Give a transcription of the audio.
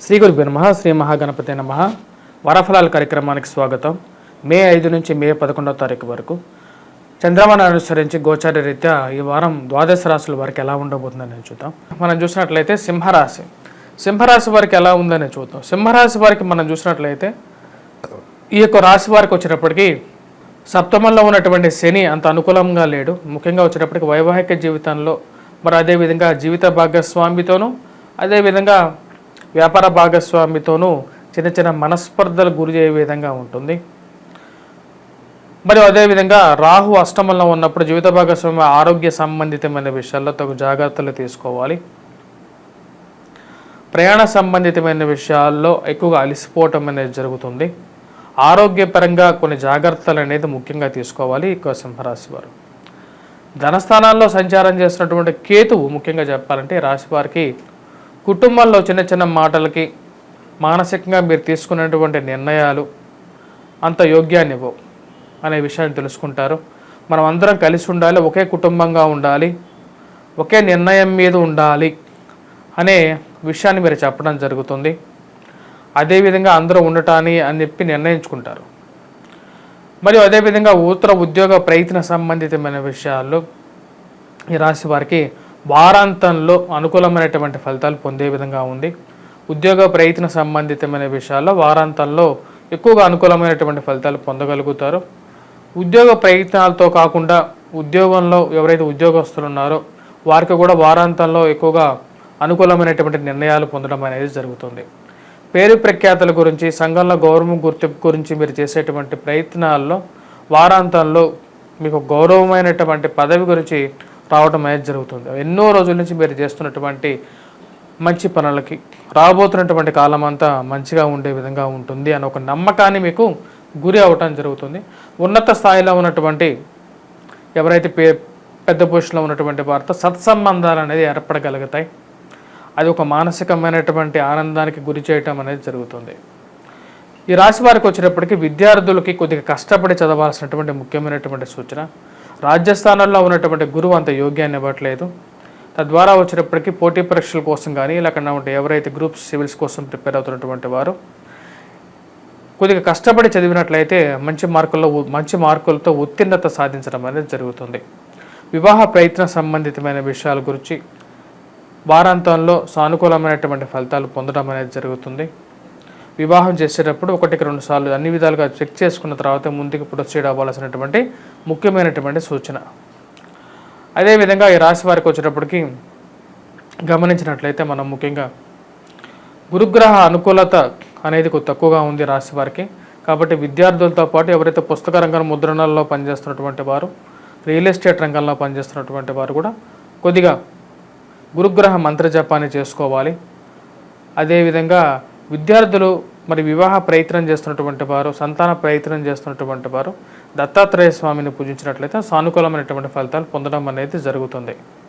శ్రీ గురుభ్యో నమః. శ్రీ మహాగణపతే నమః. వరఫలాల కార్యక్రమానికి స్వాగతం. మే 5 నుంచి మే 11వ తారీఖు వరకు చంద్రమాను అనుసరించి గోచార రీత్యా ఈ వారం ద్వాదశ రాశుల వారికి ఎలా ఉండబోతుందని చూద్దాం. మనం చూసినట్లయితే సింహరాశి వారికి ఎలా ఉందని చూద్దాం. సింహరాశి వారికి మనం చూసినట్లయితే ఈ యొక్క రాశి వారికి వచ్చేటప్పటికి సప్తమంలో ఉన్నటువంటి శని అంత అనుకూలంగా లేడు. ముఖ్యంగా వచ్చేటప్పటికి వైవాహిక జీవితంలో మరి అదేవిధంగా జీవిత భాగస్వామితోనూ అదేవిధంగా వ్యాపార భాగస్వామితోనూ చిన్న చిన్న మనస్పర్ధలు గురి అయ్యే విధంగా ఉంటుంది. మరియు అదేవిధంగా రాహు అష్టమంలో ఉన్నప్పుడు జీవిత భాగస్వామి ఆరోగ్య సంబంధితమైన విషయాల్లో తగు జాగ్రత్తలు తీసుకోవాలి. ప్రయాణ సంబంధితమైన విషయాల్లో ఎక్కువగా అలసిపోవటం అనేది జరుగుతుంది. ఆరోగ్యపరంగా కొన్ని జాగ్రత్తలు అనేది ముఖ్యంగా తీసుకోవాలి. ఎక్కువ సింహరాశి వారు ధనస్థానాల్లో సంచారం చేస్తున్నటువంటి కేతువు ముఖ్యంగా చెప్పాలంటే రాశి వారికి కుటుంబంలో చిన్న చిన్న మాటలకి మానసికంగా మీరు తీసుకున్నటువంటి నిర్ణయాలు అంత యోగ్యాన్ని ఇవ్వవు అనే విషయాన్ని తెలుసుకుంటారు. మనం అందరం కలిసి ఉండాలి, ఒకే కుటుంబంగా ఉండాలి, ఒకే నిర్ణయం మీద ఉండాలి అనే విషయాన్ని మీరు చెప్పడం జరుగుతుంది. అదేవిధంగా అందరూ ఉండటాన్ని అని చెప్పి నిర్ణయించుకుంటారు. మరియు అదేవిధంగా ఉద్యోగ ప్రయత్న సంబంధితమైన విషయాల్లో ఈ రాశి వారికి వారాంతంలో అనుకూలమైనటువంటి ఫలితాలు పొందే విధంగా ఉంది. ఉద్యోగ ప్రయత్న సంబంధితమైన విషయాల్లో వారాంతంలో ఎక్కువగా అనుకూలమైనటువంటి ఫలితాలు పొందగలుగుతారు. ఉద్యోగ ప్రయత్నాలతో కాకుండా ఉద్యోగంలో ఎవరైతే ఉద్యోగస్తులు ఉన్నారో వారికి కూడా వారాంతంలో ఎక్కువగా అనుకూలమైనటువంటి నిర్ణయాలు పొందడం అనేది జరుగుతుంది. పేరు ప్రఖ్యాతల గురించి సంఘంలో గౌరవం గుర్తింపు గురించి మీరు చేసేటువంటి ప్రయత్నాల్లో వారాంతంలో మీకు గౌరవమైనటువంటి పదవి గురించి రావడం అనేది జరుగుతుంది. ఎన్నో రోజుల నుంచి మీరు చేస్తున్నటువంటి మంచి పనులకి రాబోతున్నటువంటి కాలం అంతా మంచిగా ఉండే విధంగా ఉంటుంది అని ఒక నమ్మకాన్ని మీకు గురి అవ్వటం జరుగుతుంది. ఉన్నత స్థాయిలో ఉన్నటువంటి ఎవరైతే పెద్ద పొజిషన్లో ఉన్నటువంటి వారితో సత్సంబంధాలు అనేది ఏర్పడగలుగుతాయి. అది ఒక మానసికమైనటువంటి ఆనందానికి గురి చేయటం అనేది జరుగుతుంది. ఈ రాశి వారికి వచ్చేటప్పటికి విద్యార్థులకి కొద్దిగా కష్టపడి చదవాల్సినటువంటి ముఖ్యమైనటువంటి సూచన. రాజ్యస్థానంలో ఉన్నటువంటి గురువు అంత యోగ్యాన్ని ఇవ్వట్లేదు. తద్వారా వచ్చేటప్పటికి పోటీ పరీక్షల కోసం కానీ లేకుండా ఎవరైతే గ్రూప్స్ సివిల్స్ కోసం ప్రిపేర్ అవుతున్నటువంటి వారు కొద్దిగా కష్టపడి చదివినట్లయితే మంచి మార్కులతో ఉత్తీర్ణత సాధించడం అనేది జరుగుతుంది. వివాహ ప్రయత్న సంబంధితమైన విషయాల గురించి వారాంతంలో సానుకూలమైనటువంటి ఫలితాలు పొందడం అనేది జరుగుతుంది. వివాహం చేసేటప్పుడు 1-2 సార్లు అన్ని విధాలుగా చెక్ చేసుకున్న తర్వాత ముందుకు ప్రొసీడ్ అవ్వాల్సినటువంటి ముఖ్యమైనటువంటి సూచన. అదేవిధంగా ఈ రాశి వారికి వచ్చేటప్పటికి గమనించినట్లయితే మనం ముఖ్యంగా గురుగ్రహ అనుకూలత అనేది తక్కువగా ఉంది రాశి వారికి. కాబట్టి విద్యార్థులతో పాటు ఎవరైతే పుస్తక రంగం ముద్రణల్లో పనిచేస్తున్నటువంటి వారు, రియల్ ఎస్టేట్ రంగంలో పనిచేస్తున్నటువంటి వారు కూడా కొద్దిగా గురుగ్రహ మంత్ర జపాన్ని చేసుకోవాలి. అదేవిధంగా విద్యార్థులు మరి వివాహ ప్రయత్నం చేస్తున్నటువంటి వారు, సంతాన ప్రయత్నం చేస్తున్నటువంటి వారు దత్తాత్రేయ స్వామిని పూజించినట్లయితే సానుకూలమైనటువంటి ఫలితాలు పొందడం అనేది జరుగుతుంది.